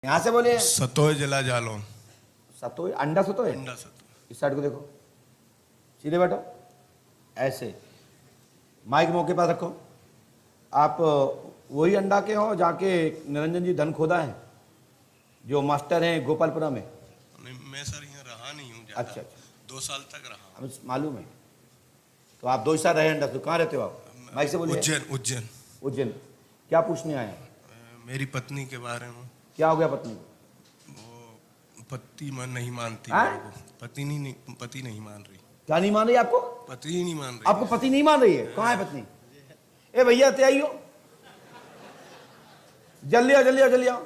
यहाँ से बोले सतोय जिला जालौन। सतोय, अंडा सतोय, अंडा सतोय। इस साइड को देखो, सीधे बैठो, ऐसे माइक मौके पर रखो। आप वही अंडा के हो जाके निरंजन जी धन खोदा है, जो मास्टर हैं गोपालपुरा में? नहीं, मैं सर यहाँ रहा नहीं हूँ ज्यादा। अच्छा, 2 साल तक रहा। हमें मालूम है। तो आप 2 साल रहे अंडा, तो कहाँ रहते हो आप? माइक से बोलिए। उज्जैन। उज्जैन। उज्जैन। क्या पूछने आए हैं? मेरी पत्नी के बारे में। क्या हो गया पत्नी को? वो पति नहीं मानती हाँ? को। पति नहीं मान रही। क्या नहीं मान रही आपको? पति ही नहीं मान रही। आपको पति नहीं मान रही है? कहाँ है पत्नी? ए भैया ते आइयो, जल्दी आओ जल्दी आओ जल्दी आओ।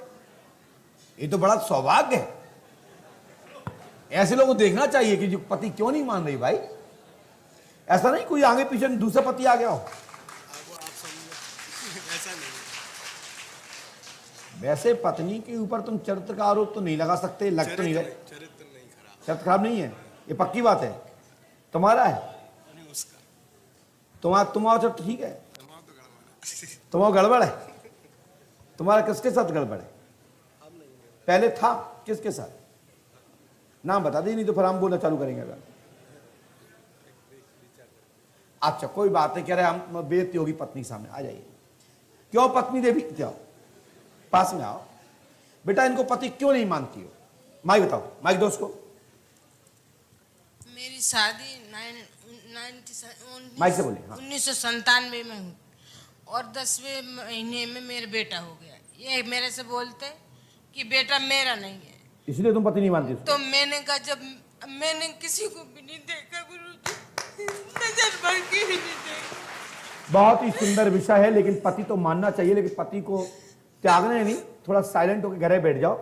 ये तो बड़ा सौभाग्य है, ऐसे लोगों को देखना चाहिए कि जो पति क्यों नहीं मान रही भाई। ऐसा नहीं कोई आगे पीछे दूसरा पति आ गया हो। ऐसा नहीं। वैसे पत्नी के ऊपर तुम चरित्र का आरोप तो नहीं लगा सकते, लग तो नहीं रहे। चरित्र नहीं खराब। चरित्र खराब नहीं है, ये पक्की बात है। तुम्हारा है, नहीं उसका। तुम्हारा चरित्र ठीक है, तुम्हारा गड़बड़ है। तुम्हारा किसके साथ गड़बड़ है? पहले था किसके साथ? नाम बता दी, नहीं तो फिर हम बोलना चालू करेंगे। अगर अच्छा कोई बात नहीं, कह रहे हम बेइज्जती होगी पत्नी सामने, आ जाइए। क्यों पत्नी देवी, क्या पास में आओ बेटा, इनको पति क्यों नहीं मानती हो? माइक बताओ, माइक दो उसको। मेरी शादी माइक से बोलिए। हाँ। 1997 में हुई और 10वें महीने में मेरा बेटा हो गया। ये मेरे से बोलते कि बेटा मेरा नहीं है, इसलिए तुम पति नहीं मानती उसको? तो मैंने कहा जब मैंने किसी को भी नहीं देखा गुरुजी, नजर भर के भी नहीं देखा। बहुत ही सुंदर विषय है, लेकिन पति तो मानना चाहिए, लेकिन पति को त्यागना है नहीं, थोड़ा साइलेंट होकर घर में बैठ जाओ।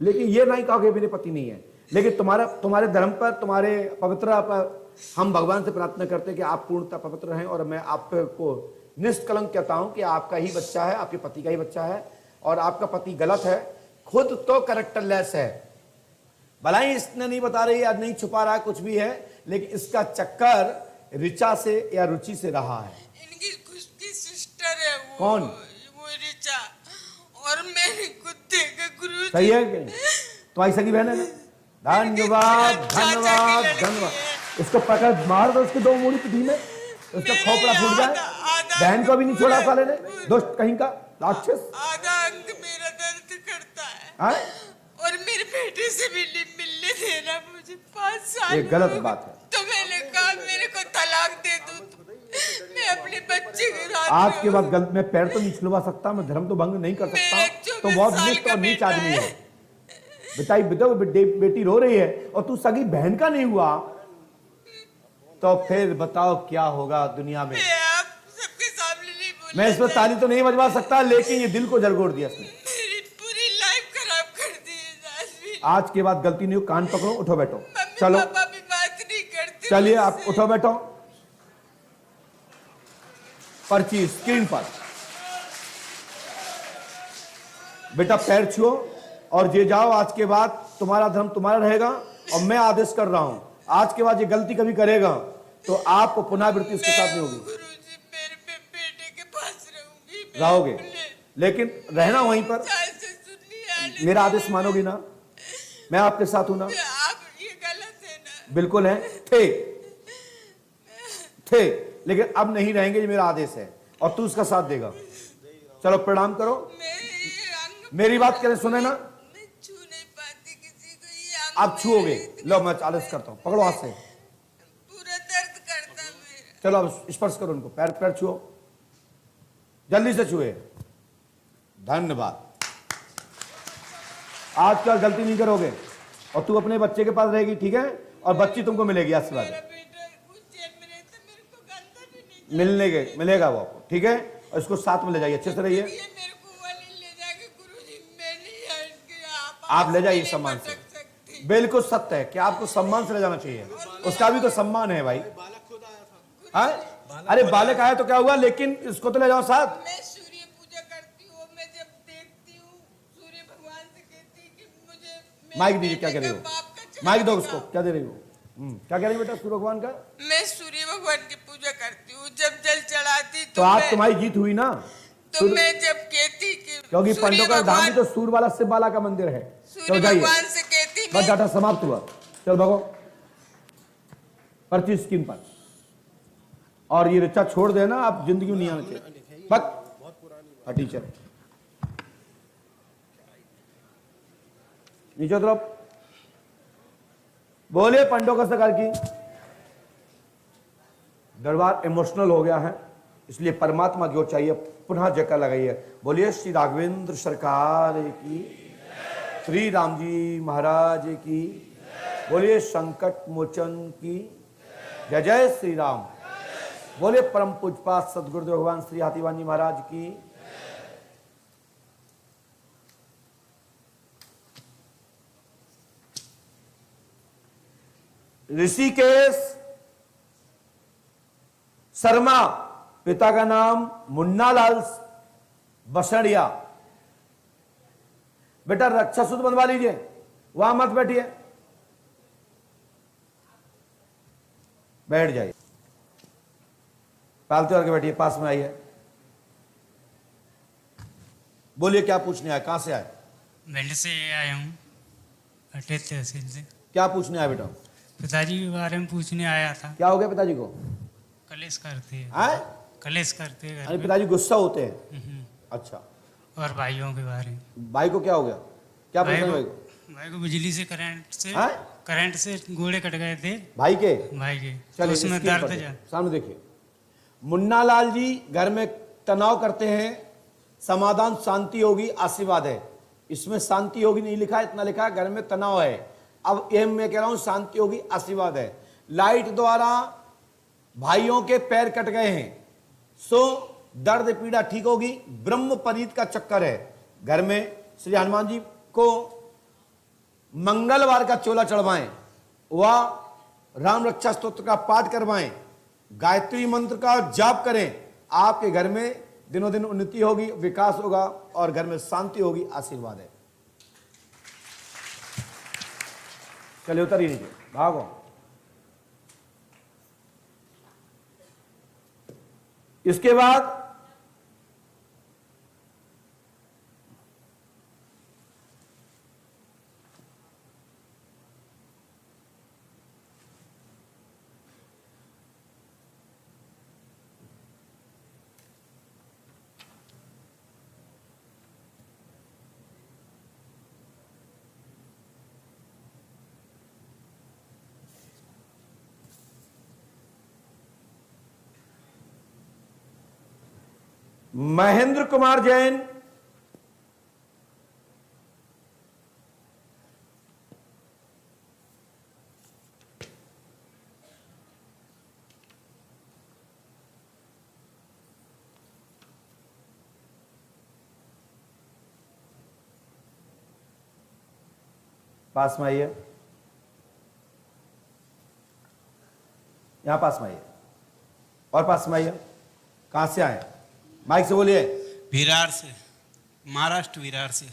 लेकिन ये नहीं कहा कि मेरे पति नहीं है, लेकिन तुम्हारे धर्म पर, तुम्हारे पवित्रता पर हम भगवान से प्रार्थना करते हैं कि आप पूर्णतः पवित्र रहें। और मैं आपको निष्कलंक कहता हूं कि आपका ही बच्चा है, आपके पति का ही बच्चा है, और आपका पति गलत है, खुद तो कैरेक्टरलेस है। भलाई इसने नहीं बता रही है, नहीं छुपा रहा है, कुछ भी है, लेकिन इसका चक्कर ऋचा से या रुचि से रहा है। इनकी खुद की सिस्टर है वो। कौन? वो ऋचा। और मैंने खुद देखा गुरुजी। सही है कि तुम्हारी सगी बहन है ना? धन्यवाद धन्यवाद धन्यवाद। इसको पकड़ मार दो, उसके 2 मूड़ी पिठी में, उसका खोपड़ा फूट जाए। बहन को भी नहीं छोड़ा साले ने, दोस्त कहीं का राक्षस। आधा अंग मेरा दर्द करता है। हाँ? और मेरे बेटे से भी मिलने देना मुझे 5 साल। ये गलत बात है। तो मैंने कहा मेरे को तलाक दे दो, मैं अपने बच्चे के साथ। आज के बाद गलत, मैं पैर तो नहीं छिलवा सकता, मैं धर्म तो भंग नहीं कर सकता, तो बहुत नीच और नीच आदमी है। बताइए बेटी रो रही है और तू सगी बहन का नहीं हुआ, तो फिर बताओ क्या होगा दुनिया में। आप सबके सामने नहीं बोल। मैं इस पर ताली तो नहीं बजवा सकता, लेकिन ये दिल को जलगोड़ दिया इसने। मेरी पूरी लाइफ खराब कर दी। आज के बाद गलती नहीं हो, कान पकड़ो, उठो बैठो। चलो पापा भी बात नहीं करते। चलिए आप उठो बैठो। पर्ची स्क्रीन पर, बेटा पैर छुओ और ये जाओ। आज के बाद तुम्हारा धर्म तुम्हारा रहेगा, और मैं आदेश कर रहा हूं, आज के बाद ये गलती कभी करेगा तो आपको पुनरावृत्ति उसके साथ नहीं होगी। गुरुजी मेरे बेटे के पास रहूंगी। रहोगे, लेकिन रहना वहीं पर। मेरा आदेश मानोगी ना? मैं आपके साथ हूं ना? आप ये गलत है ना? बिल्कुल है, थे, लेकिन अब नहीं रहेंगे, ये मेरा आदेश है और तू उसका साथ देगा। चलो प्रणाम करो। मेरी बात करें, सुने ना? मैं छू नहीं पाती किसी को। ये आप छुओगे, लो मैं आदेश करता हूं, पकड़ो हाथ से। पूरा दर्द करता मेरा। चलो अब स्पर्श करो उनको, पैर छुओ, जल्दी से छुए। धन्यवाद। आजकल गलती नहीं करोगे और तू अपने बच्चे के पास रहेगी, ठीक है? और बच्ची तुमको मिलेगी आशीर्वाद। मिलेगा वो आपको, ठीक है? और इसको साथ में ले जाइए, अच्छे से रहिए। आप ले जाइए सम्मान से। बिल्कुल सत्य है कि आपको सम्मान से ले जाना चाहिए, उसका भी तो सम्मान है भाई। हाँ? अरे बालक आया तो क्या हुआ, लेकिन इसको तो ले जाओ साथ। मैं सूर्य पूजा करती हूँ, मैं जब देखती हूँ सूर्य भगवान से कहती कि मुझे। माइक दीजिए, क्या कह रही हो? माइक दो उसको, क्या दे रही हो? क्या कह रही हो बेटा? सूर्य भगवान का? मैं सूर्य भगवान की पूजा करती हूँ, जब जल चढ़ाती तो आज तुम्हारी जीत हुई ना? तो मैं जब कहती कि क्योंकि सूर्य पंडों का धाम भी भगवान- तो सूर्य वाला शिव बाला का मंदिर है। सूर्य चलो जाइए, भगवान से कहती बस मैं डाटा समाप्त हुआ। चल भगो पर्ची स्क्रीन पर, और ये रिचा छोड़ देना, आप जिंदगी में नहीं आना चाहिए। बस टीचर नीचे तरफ बोले पंडों का सरकार की। दरबार इमोशनल हो गया है, इसलिए परमात्मा की ओर चाहिए, पुनः जयकार लगाइए। बोलिए श्री राघवेंद्र सरकार की, श्री राम जी महाराज की, बोलिए संकट मोचन की जय जय श्री राम। बोले परम पूजपात सदगुरुदेव भगवान श्री हाथीवान जी महाराज की। ऋषिकेश शर्मा, पिता का नाम मुन्नालाल बसड़िया। बेटा रक्षा सूत्र बनवा लीजिए, वहां मत बैठिए, बैठ जाइए, पालते करके बैठिए, पास में आइए। बोलिए क्या पूछने आए, कहां से आए? भिंड से आया हूँ, अटेर तहसील से। क्या पूछने आए बेटा? पिताजी के बारे में पूछने आया था। क्या हो गया पिताजी को? कलेश करते हैं, आए? कलेश करते हैं घर अरे में। पिताजी गुस्सा होते हैं। अच्छा, और भाइयों के बारे में। भाई को क्या हो गया? क्या भाई पूछना को भाई को? भाई को बिजली से हाँ? करंट से गोड़े कट गए थे भाई के? भाई के, तो चलिए उसमें स्क्रीन पर दर्द देखिए, जा। सामने देखिए। मुन्नालाल जी घर में तनाव करते हैं, समाधान शांति होगी, आशीर्वाद है। इसमें शांति होगी नहीं लिखा है, इतना लिखा है घर में तनाव है। अब ये मैं कह रहा हूं शांति होगी, आशीर्वाद है। लाइट द्वारा भाइयों के पैर कट गए हैं, सो दर्द पीड़ा ठीक होगी। ब्रह्म परीत का चक्कर है घर में। श्री हनुमान जी को मंगलवार का चोला चढ़वाएं, व राम रक्षा स्तोत्र का पाठ करवाएं, गायत्री मंत्र का जाप करें। आपके घर में दिनों दिन उन्नति होगी, विकास होगा और घर में शांति होगी, आशीर्वाद है। चलिए उतर ही नीचे, भागो। इसके बाद महेंद्र कुमार जैन, पास में आइए, यहां पास में आइए, और पास में आइए। कहां से आए? माइक से बोलिए। विरार से, महाराष्ट्र विरार से।